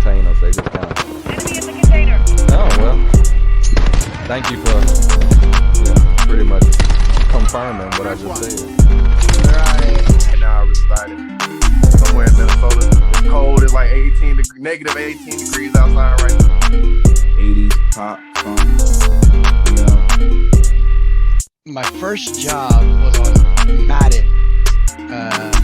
contain us. They just kind of. Enemy in the container. Oh well. Thank you for pretty much confirming what I just said. Right now, I resided somewhere in Minnesota. It's cold. It's like negative 18 degrees outside right now. 80s pop funk, you know. My first job was on Madden 20.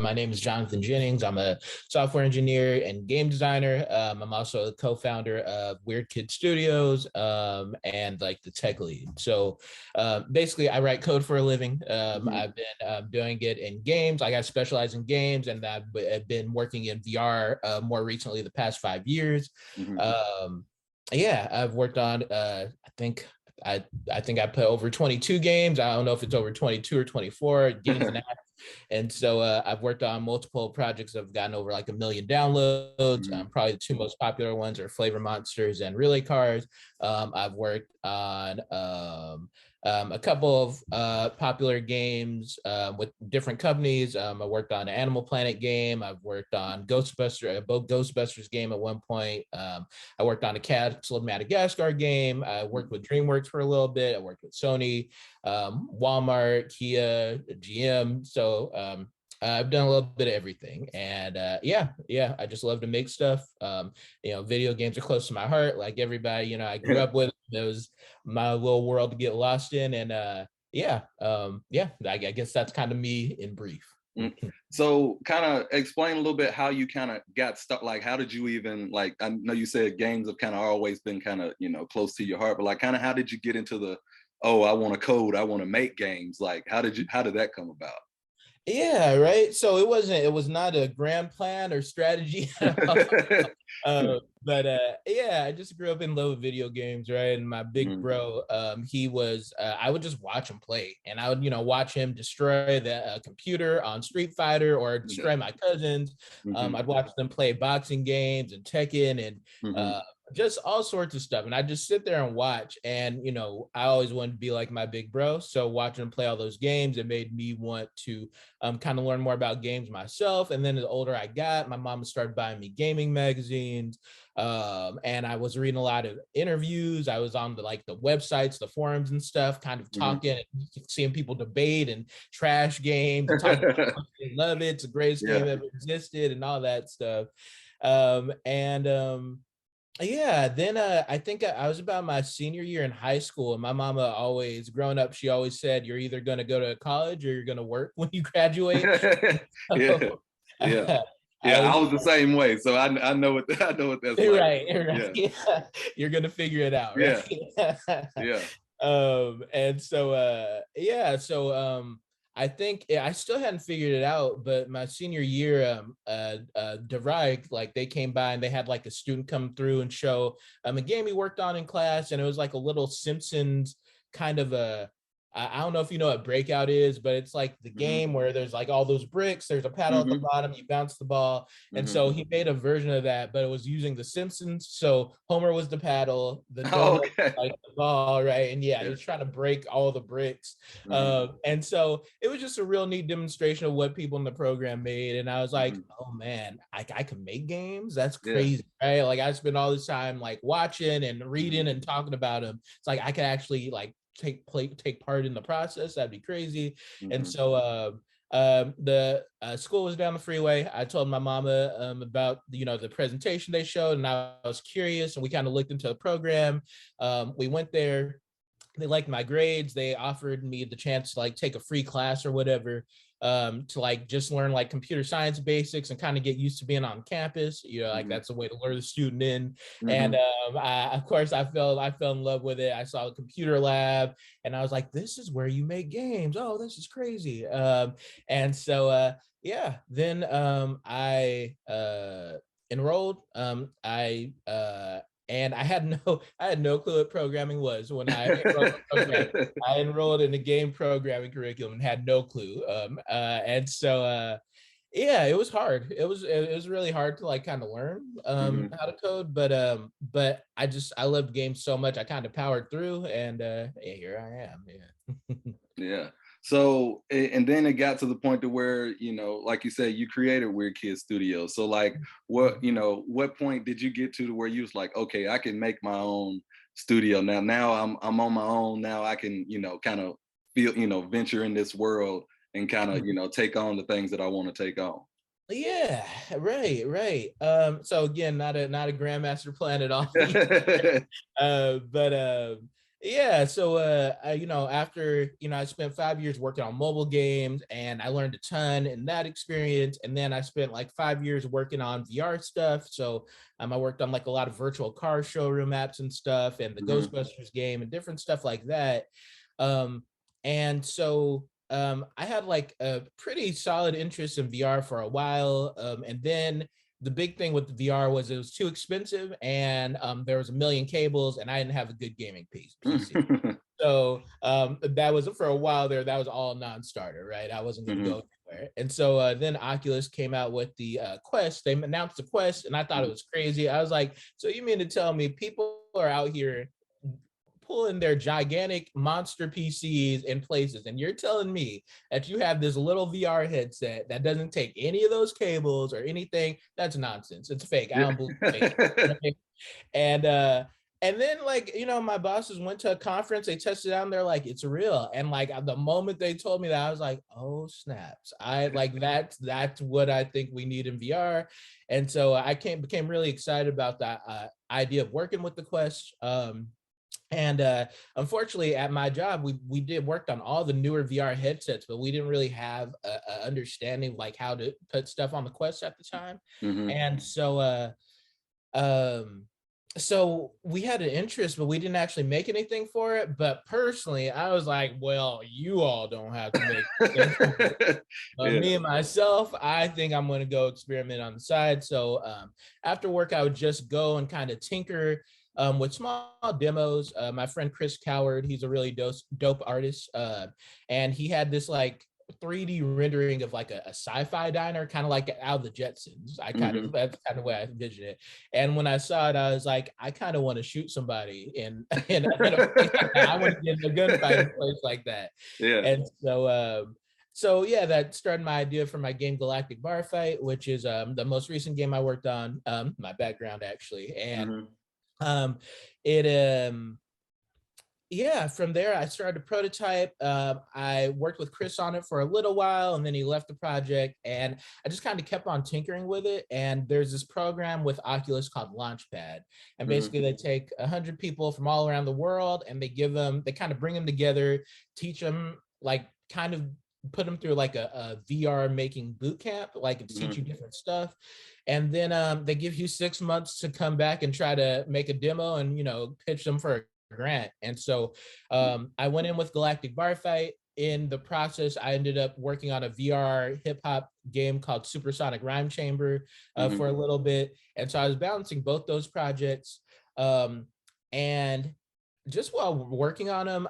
My name is Johnathan Jennings. I'm a software engineer and game designer. I'm also the co-founder of Weird Kid Studios and like the tech lead. So basically, I write code for a living. I've been doing it in games. Like I specialize in games, and I've been working in VR more recently the past 5 years. I've worked on I think I put over 22 games. I don't know if it's over 22 or 24 games and And so I've worked on multiple projects that have gotten over like 1 million downloads. Probably the two most popular ones are Flavor Monsters and Relay Cars. I've worked on a couple of popular games with different companies. I worked on an Animal Planet game. I've worked on both Ghostbusters game at one point. I worked on a Castle of Madagascar game. I worked with DreamWorks for a little bit. I worked with Sony, Walmart, Kia, GM. So I've done a little bit of everything, and I just love to make stuff. Video games are close to my heart, like everybody. I grew up with them. It was my little world to get lost in, and I guess that's kind of me in brief. So kind of explain a little bit how you kind of got stuck. Like, how did you even, like, I know you said games have kind of always been kind of, close to your heart, but like kind of how did you get into the, oh, I want to code, I want to make games? Like, how did that come about? Yeah, right. So it was not a grand plan or strategy. I just grew up in love with video games, right? And my big bro, he was, I would just watch him play, and I would, watch him destroy the computer on Street Fighter or destroy my cousins. I'd watch them play boxing games and Tekken and just all sorts of stuff. And I just sit there and watch. And, I always wanted to be like my big bro. So watching him play all those games, it made me want to kind of learn more about games myself. And then the older I got, my mom started buying me gaming magazines. And I was reading a lot of interviews. I was on the websites, the forums and stuff, kind of talking and seeing people debate and trash games and talking about they love it. It's the greatest game ever existed and all that stuff. Then I think I was about my senior year in high school, and my mama always, growing up, she always said, you're either going to go to college or you're going to work when you graduate. I was the same way, so I know what that's like. Right. Yeah. You're going to figure it out, right? I think I still hadn't figured it out, but my senior year, DeVry, they came by and they had a student come through and show a game he worked on in class, and it was like a little Simpsons kind of I don't know if you know what Breakout is, but it's like the game where there's all those bricks, there's a paddle at the bottom, you bounce the ball. And so he made a version of that, but it was using the Simpsons. So Homer was the paddle, the was the ball, right? And he was trying to break all the bricks. And so it was just a real neat demonstration of what people in the program made. And I was like, oh man, I can make games? That's crazy, right? I spent all this time watching and reading and talking about them. It's I could actually take part in the process. That'd be crazy. And so the school was down the freeway. I told my mama about the presentation they showed, and I was curious, and we kind of looked into the program. We went there. They liked my grades. They offered me the chance to take a free class or whatever, to just learn computer science basics and kind of get used to being on campus. That's a way to lure the student in. And I fell in love with it. I saw the computer lab, and I was like, this is where you make games. Oh, this is crazy. Then I enrolled. And I had no clue what programming was when I enrolled in programming. I enrolled in a game programming curriculum and had no clue. Yeah, it was hard. It was really hard to like kind of learn how to code, but I loved games so much I kind of powered through, and yeah, here I am. Yeah. Yeah. So and then it got to the point to where, you know, like you said, you created Weird Kid Studios. So like what, you know, what point did you get to where you was like, okay, I can make my own studio now. Now I'm on my own. Now I can, you know, kind of feel, you know, venture in this world and kind of, you know, take on the things that I want to take on. Yeah, right, right. So again, not a grandmaster plan at all. But yeah, so after I spent 5 years working on mobile games, and I learned a ton in that experience. And then I spent like 5 years working on VR stuff. So I worked on like a lot of virtual car showroom apps and stuff, and the Ghostbusters game and different stuff like that. Um, and so I had like a pretty solid interest in VR for a while. And then the big thing with the VR was it was too expensive, and there was a million cables, and I didn't have a good gaming PC. So that was for a while there. That was all non-starter, right? I wasn't going to go anywhere. And so then Oculus came out with the Quest. They announced the Quest, and I thought it was crazy. I was like, so you mean to tell me people are out here pulling their gigantic monster PCs in places, and you're telling me that you have this little VR headset that doesn't take any of those cables or anything? That's nonsense. It's fake. I don't believe it. Right? And then like, my bosses went to a conference, they tested it out, and they're like, it's real. And like the moment they told me that, I was like, oh snaps. I like that's what I think we need in VR. And so I became really excited about that idea of working with the Quest. And unfortunately, at my job, we did worked on all the newer VR headsets, but we didn't really have a understanding like how to put stuff on the Quest at the time. And so we had an interest, but we didn't actually make anything for it. But personally, I was like, well, you all don't have to make it. Me and myself, I think I'm going to go experiment on the side. So after work, I would just go and kind of tinker with small demos. My friend Chris Coward, he's a really dope artist, and he had this like 3D rendering of like a sci-fi diner, kind of like out of the Jetsons. That's kind of the way I envision it. And when I saw it, I was like, I kind of want to shoot somebody in a place like that. I want to get in a gunfight in a place like that. Yeah. And so yeah, that started my idea for my game Galactic Bar Fight, which is the most recent game I worked on, my background actually. And yeah, from there I started to prototype. I worked with Chris on it for a little while, and then he left the project, and I just kind of kept on tinkering with it. And there's this program with Oculus called Launchpad, and basically they take 100 people from all around the world, and they kind of bring them together, teach them like kind of put them through like a VR making boot camp, like teach you different stuff. And then they give you 6 months to come back and try to make a demo and, pitch them for a grant. And so I went in with Galactic Bar Fight. In the process, I ended up working on a VR hip hop game called Supersonic Rhyme Chamber for a little bit. And so I was balancing both those projects. And just while working on them,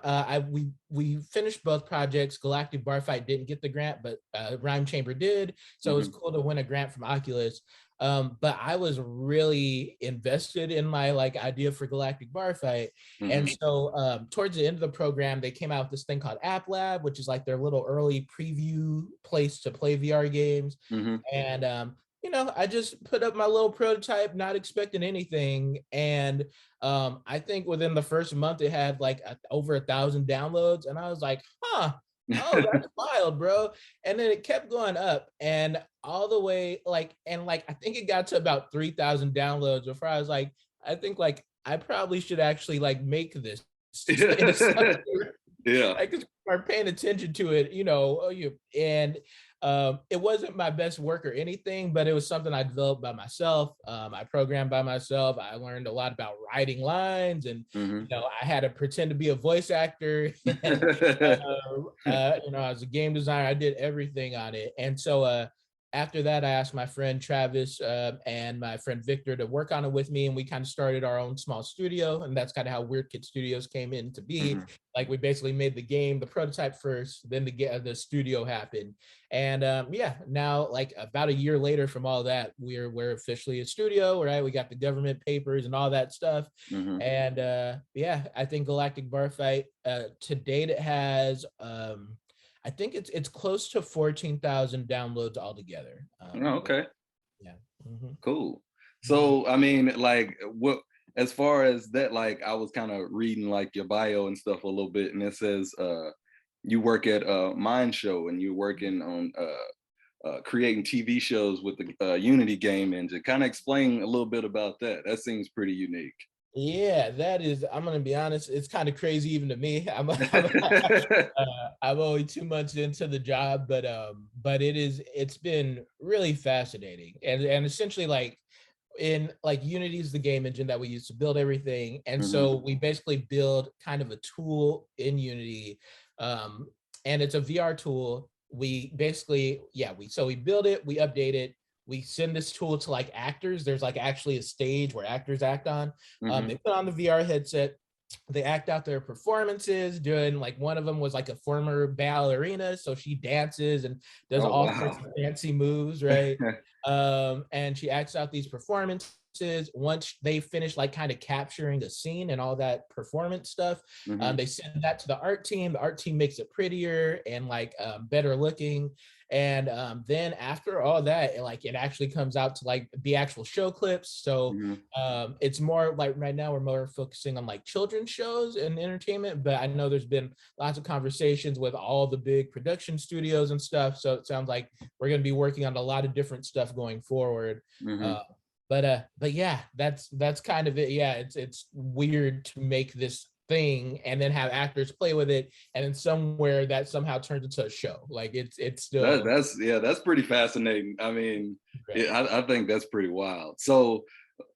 we finished both projects. Galactic Bar Fight didn't get the grant, but Rhyme Chamber did. So it was cool to win a grant from Oculus. But I was really invested in my idea for Galactic Bar Fight. And so towards the end of the program, they came out with this thing called App Lab, which is like their little early preview place to play VR games. And I just put up my little prototype, not expecting anything. And I think within the first month, it had over 1,000 downloads. And I was like, oh, that's wild, bro. And then it kept going up, and all the way I think it got to about 3,000 downloads before I was like, I think I probably should actually make this. Yeah. I could start paying attention to it, and it wasn't my best work or anything, but it was something I developed by myself. I programmed by myself. I learned a lot about writing lines, and I had to pretend to be a voice actor. And, I was a game designer. I did everything on it, and so after that, I asked my friend Travis and my friend Victor to work on it with me, and we kind of started our own small studio, and that's kind of how Weird Kid Studios came in to be. Mhm. Like we basically made the game, the prototype first, then the studio happened, and yeah, now like about a year later from all that, we're officially a studio, right? We got the government papers and all that stuff, Mhm. and yeah, I think Galactic Bar Fight to date it has I think it's close to 14,000 downloads altogether. Oh, okay. Yeah. Mhm. Cool. Mhm. So, I mean, like, what as far as that, like, I was kind of reading like your bio and stuff a little bit, and it says you work at Mindshow and you're working on creating TV shows with the Unity game engine. Kind of explain a little bit about that. That seems pretty unique. Yeah, that is. I'm gonna be honest. It's kind of crazy even to me. I'm only 2 months into the job, but it's been really fascinating, and essentially like in like Unity is the game engine that we use to build everything, and Hmm. so we basically build kind of a tool in Unity, um, and it's a VR tool. We basically, yeah, we build it, we update it, we send this tool to like actors. There's like actually a stage where actors act on. Hmm. They put on the VR headset, they act out their performances. Doing like one of them was like a former ballerina, so she dances and does Oh, all sorts wow. of fancy moves, right? And she acts out these performances. Once they finish like kind of capturing a scene and all that performance stuff, Hmm. they send that to the art team. The art team makes it prettier and like better looking, and then after all that it actually comes out to like be actual show clips. So Hmm. it's more like right now we're more focusing on like children's shows and entertainment, but I know there's been lots of conversations with all the big production studios and stuff, so it sounds like we're going to be working on a lot of different stuff going forward. Hmm. But yeah, that's kind of it. Yeah, it's weird to make this thing and then have actors play with it, and then somewhere that somehow turns into a show. Like it's still That's yeah, that's pretty fascinating. I mean, right. I think that's pretty wild. So,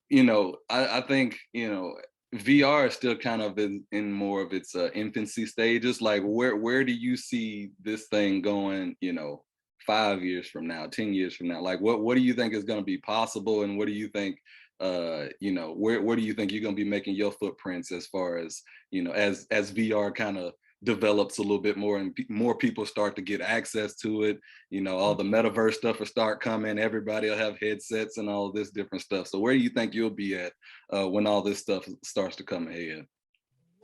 I think, VR is still kind of in more of its infancy stages. Like, where do you see this thing going? 5 years from now, 10 years from now? Like, what do you think is going to be possible, and what do you think? Where do you think you're going to be making your footprints as far as as VR kind of develops a little bit more and more people start to get access to it, all the metaverse stuff will start coming, everybody will have headsets and all this different stuff. So where do you think you'll be at when all this stuff starts to come ahead?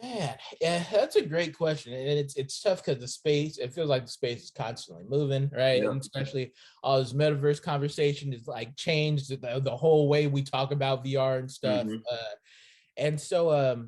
Man, yeah, that's a great question, and it's tough because the space, it feels like the space is constantly moving, right? Yeah. And especially all this metaverse conversation is like changed the whole way we talk about VR and stuff. Hmm. And so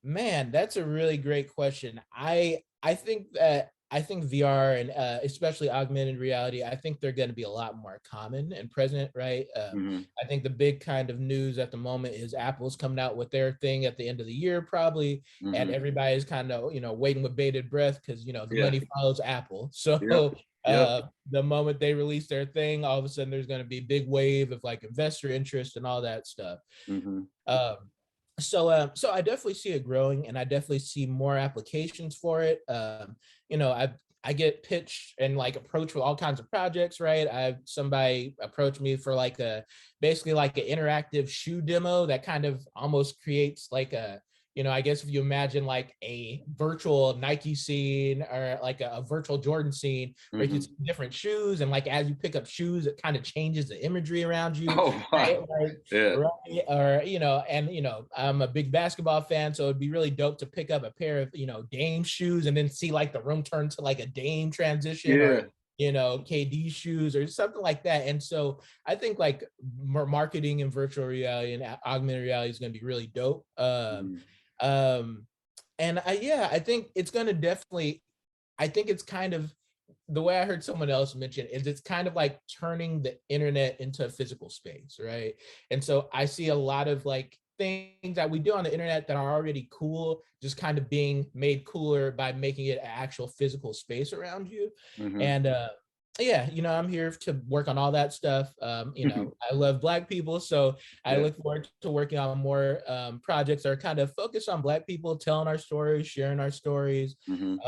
Man, that's a really great question. I think VR and especially augmented reality, I think they're going to be a lot more common and present, right? Hmm. I think the big kind of news at the moment is Apple's coming out with their thing at the end of the year, probably, and Hmm. everybody's kind of waiting with bated breath because the Yeah. money follows Apple. Yep. So Yep. the moment they release their thing, all of a sudden there's going to be a big wave of like investor interest and all that stuff. Hmm. Um, so I definitely see it growing, and I definitely see more applications for it. I get pitched and like approached with all kinds of projects, right? I have somebody approach me for like a basically like an interactive shoe demo that kind of almost creates like I guess if you imagine like a virtual Nike scene or like a virtual Jordan scene where you can Hmm. see different shoes, and like as you pick up shoes, it kind of changes the imagery around you, Oh, right? wow. Yeah. Right, or I'm a big basketball fan, so it'd be really dope to pick up a pair of Dame shoes and then see like the room turn to like a Dame transition, or Yeah. KD shoes or something like that. And so I think like marketing and virtual reality and augmented reality is going to be really dope. Hmm. Um and I think it's going to definitely, I think it's kind of the way I heard someone else mention is it's kind of like turning the internet into a physical space, right? And so I see a lot of like things that we do on the internet that are already cool just kind of being made cooler by making it an actual physical space around you. Hmm. And Yeah, I'm here to work on all that stuff. I love Black people, so I look forward to working on more projects that are kind of focused on Black people, telling our stories, sharing our stories, sharing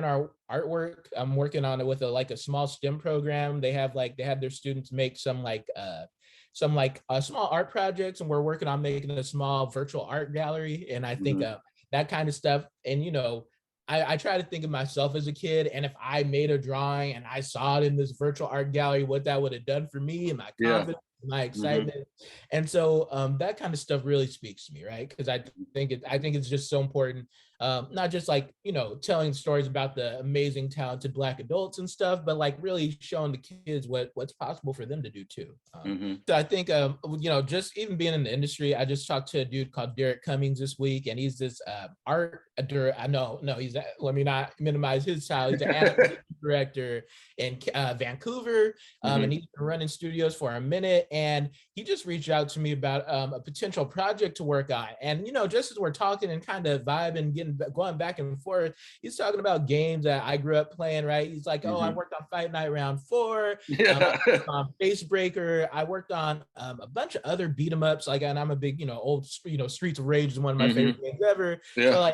our artwork. I'm working on it with a small STEM program. They have their students make some small art projects, and we're working on making a small virtual art gallery. And I think that kind of stuff, and I try to think of myself as a kid, and if I made a drawing and I saw it in this virtual art gallery, what that would have done for me and my confidence, my excitement. And so that kind of stuff really speaks to me, right? Because I think it's just so important, not just telling stories about the amazing, talented Black adults and stuff, but really showing the kids what's possible for them to do too. So I think just even being in the industry, I just talked to a dude called Derek Cummings this week, and he's this art let me not minimize his title. He's an animation director in Vancouver, and he's been running studios for a minute. And he just reached out to me about a potential project to work on. And just as we're talking and kind of vibing, going back and forth, he's talking about games that I grew up playing. Right? He's like, "Oh, I worked on Fight Night Round 4, Face Breaker. I worked on a bunch of other beat 'em ups. And I'm a big, old, Streets of Rage is one of my favorite games ever. So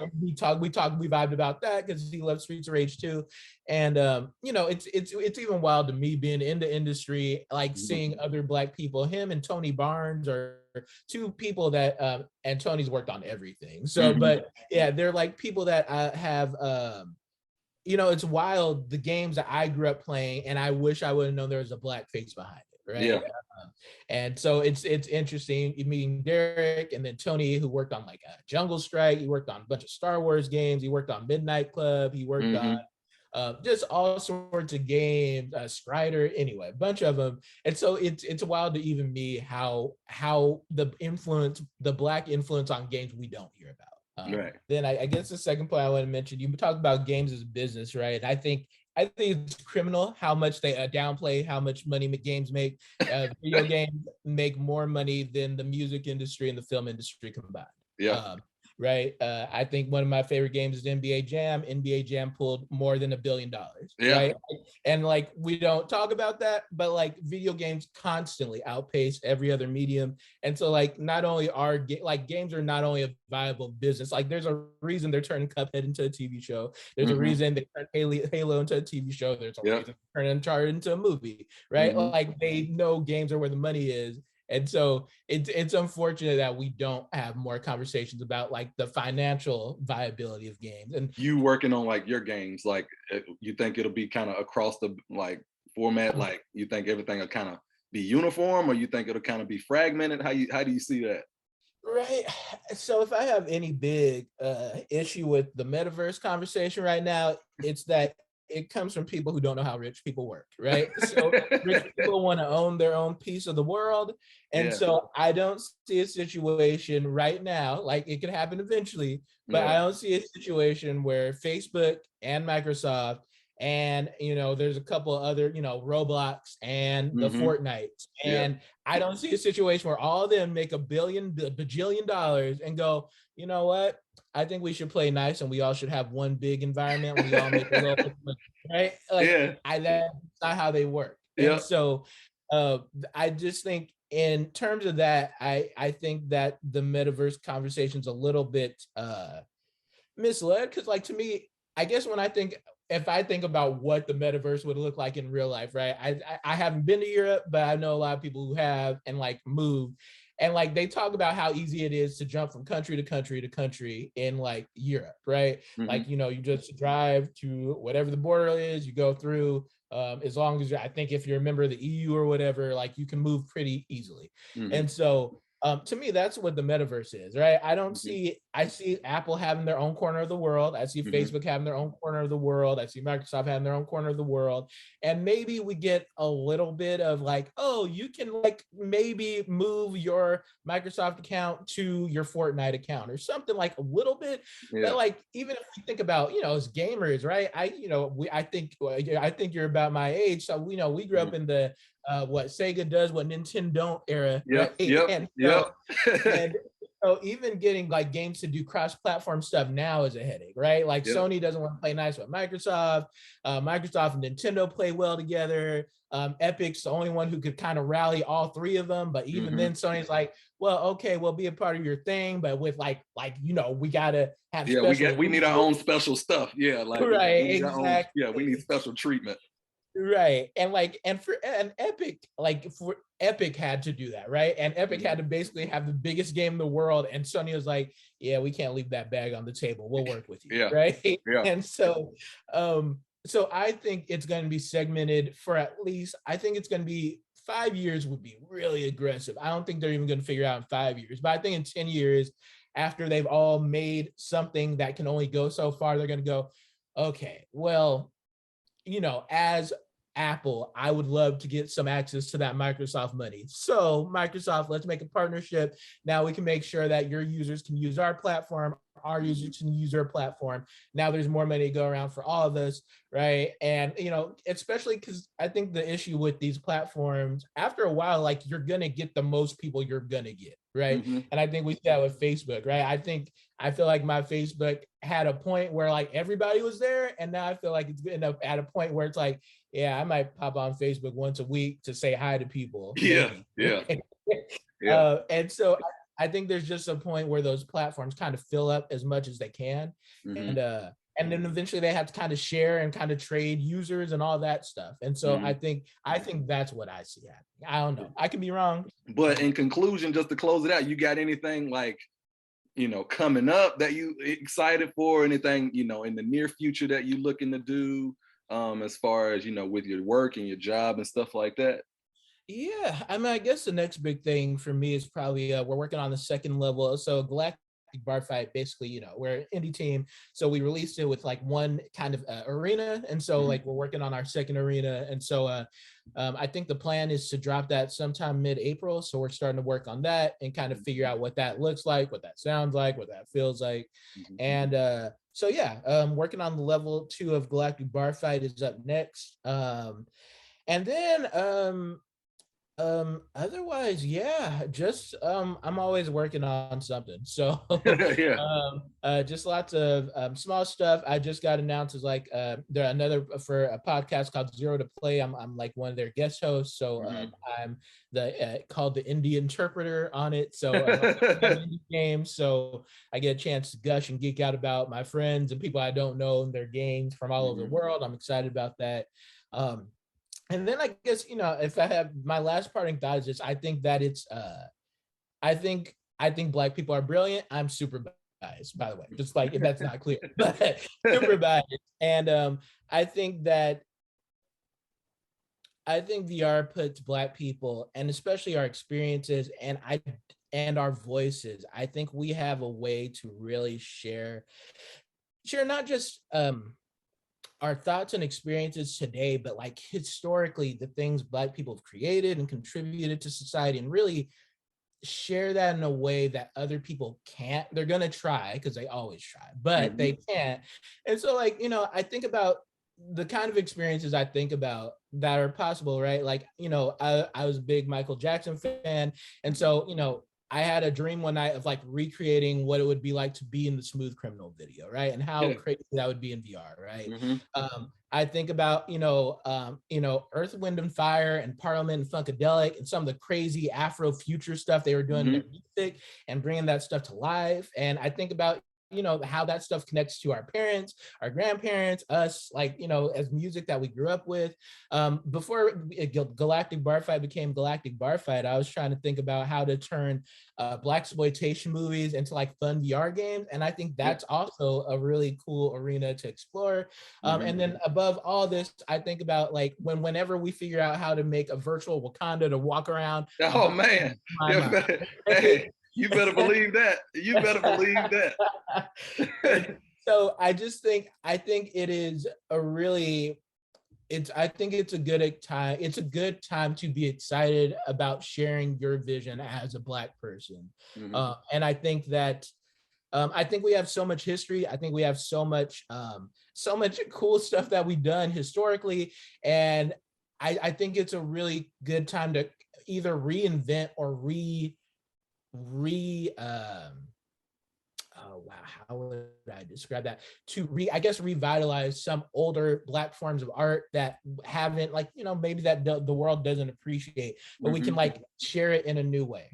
we vibed about that because he loves Streets of Rage too. And it's even wild to me being in the industry, seeing other Black people. Him and Tony Barnes are two people that and Tony's worked on everything. So, but yeah, they're people that have it's wild, the games that I grew up playing, and I wish I would have known there was a Black face behind it, right? Yeah. And so it's interesting meeting Derek, and then Tony, who worked on Jungle Strike. He worked on a bunch of Star Wars games. He worked on Midnight Club. He worked on just all sorts of games, Strider, anyway, a bunch of them. And so it's wild to even me how the Black influence on games we don't hear about. Then I guess the second point I want to mention, you talk about games as a business, right? I think it's criminal how much they downplay how much money games make. Video games make more money than the music industry and the film industry combined. Right. I think one of my favorite games is NBA Jam. NBA Jam pulled more than $1 billion. Right. And we don't talk about that, but video games constantly outpace every other medium. And so not only are games are not only a viable business, there's a reason they're turning Cuphead into a TV show. There's a reason they turned Halo into a TV show. There's a reason they turned Uncharted into a movie. Right. They know games are where the money is. And so it's unfortunate that we don't have more conversations about the financial viability of games. And you working on your games, you think it'll be kind of across the format, you think everything will kind of be uniform, or you think it'll kind of be fragmented? How do you see that? Right. So if I have any big issue with the metaverse conversation right now, it's that it comes from people who don't know how rich people work, right? So rich people want to own their own piece of the world. And so I don't see a situation right now, it could happen eventually, but I don't see a situation where Facebook and Microsoft and, there's a couple other, Roblox and the Fortnite. And I don't see a situation where all of them make bajillion dollars and go, you know what? I think we should play nice, and we all should have one big environment. We all make a little bit, right? That's not how they work. And so I just think in terms of that, I think that the metaverse conversation is a little bit misled, because to me, I guess if I think about what the metaverse would look like in real life, right? I haven't been to Europe, but I know a lot of people who have and moved. And they talk about how easy it is to jump from country to country to country in Europe, right? You just drive to whatever the border is, you go through, as long as I think if you're a member of the EU or whatever, you can move pretty easily. And so to me, that's what the metaverse is, right? I see Apple having their own corner of the world. I see Facebook having their own corner of the world. I see Microsoft having their own corner of the world. And maybe we get a little bit of oh, you can maybe move your Microsoft account to your Fortnite account or something, a little bit. But even if we think about, as gamers, right? I think you're about my age. So we grew up in the what Sega does, what Nintendo era, right? So even getting like games to do cross-platform stuff now is a headache, right? Like Yep. Sony doesn't want to play nice with Microsoft. Microsoft and Nintendo play well together. Epic's the only one who could kind of rally all three of them. But even then, Sony's like, well, okay, we'll be a part of your thing, but with like we gotta have we need our own special stuff. Yeah, like right, we exactly. We need special treatment. Right. And Epic, like for Epic had to do that, right? And Epic had to basically have the biggest game in the world. And Sony was like, yeah, we can't leave that bag on the table. We'll work with you. Right. Yeah. And so I think it's going to be segmented for at least, I think it's going to be 5 years would be really aggressive. I don't think they're even going to figure it out in 5 years, but I think in 10 years, after they've all made something that can only go so far, they're going to go, okay, well, as Apple, I would love to get some access to that Microsoft money. So Microsoft, let's make a partnership. Now we can make sure that your users can use our platform, our users can use their platform. Now there's more money to go around for all of us, right? And, especially because I think the issue with these platforms, after a while, like you're going to get the most people you're going to get, right? And I think we see that with Facebook, right? I feel like my Facebook had a point where like everybody was there. And now I feel like it's been at a point where it's like, yeah, I might pop on Facebook once a week to say hi to people. Yeah. And so I think there's just a point where those platforms kind of fill up as much as they can. And then eventually they have to kind of share and kind of trade users and all that stuff. And so I think that's what I see happening. I don't know. I could be wrong. But in conclusion, just to close it out, you got anything like, coming up that you excited for? Anything, in the near future that you looking to do, as far as, with your work and your job and stuff like that? Yeah, I mean, I guess the next big thing for me is probably we're working on the second level. So Galactic Bar Fight, basically, we're an indie team. So we released it with like one kind of arena. And so like we're working on our second arena. And so I think the plan is to drop that sometime mid-April. So we're starting to work on that and kind of figure out what that looks like, what that sounds like, what that feels like. And so yeah, working on the level 2 of Galactic Bar Fight is up next. And then otherwise, yeah, just I'm always working on something. So just lots of small stuff. I just got announced as like there another for a podcast called Zero to Play. I'm like one of their guest hosts. So I'm the called the indie interpreter on it. So indie games. So I get a chance to gush and geek out about my friends and people I don't know and their games from all over the world. I'm excited about that. And then I guess, if I have my last parting thought is just, I think that it's, I think Black people are brilliant. I'm super biased, by the way, just like if that's not clear, but super biased. And I think VR puts Black people and especially our experiences and our voices. I think we have a way to really share not just, our thoughts and experiences today, but like historically, the things Black people have created and contributed to society, and really share that in a way that other people can't. They're gonna try because they always try, but they can't. And so, like, I think about the kind of experiences I think about that are possible, right? Like, I was a big Michael Jackson fan, and so, I had a dream one night of like recreating what it would be like to be in the Smooth Criminal video, right? And how crazy that would be in VR, right? I think about, Earth, Wind and Fire and Parliament and Funkadelic and some of the crazy Afro future stuff they were doing in their music and bringing that stuff to life. And I think about, how that stuff connects to our parents, our grandparents, us, like, as music that we grew up with. Before Galactic Bar Fight became Galactic Bar Fight, I was trying to think about how to turn blaxploitation movies into like fun VR games. And I think that's also a really cool arena to explore. And then above all this, I think about like whenever we figure out how to make a virtual Wakanda to walk around. Oh man. Hey. You better believe that. You better believe that. So I think it is I think it's a good time. It's a good time to be excited about sharing your vision as a Black person. And I think that I think we have so much history. I think we have so much cool stuff that we've done historically. And I think it's a really good time to either reinvent or oh wow, how would I describe that? To revitalize some older Black forms of art that haven't, like, maybe that the world doesn't appreciate, but we can Mhm. like share it in a new way.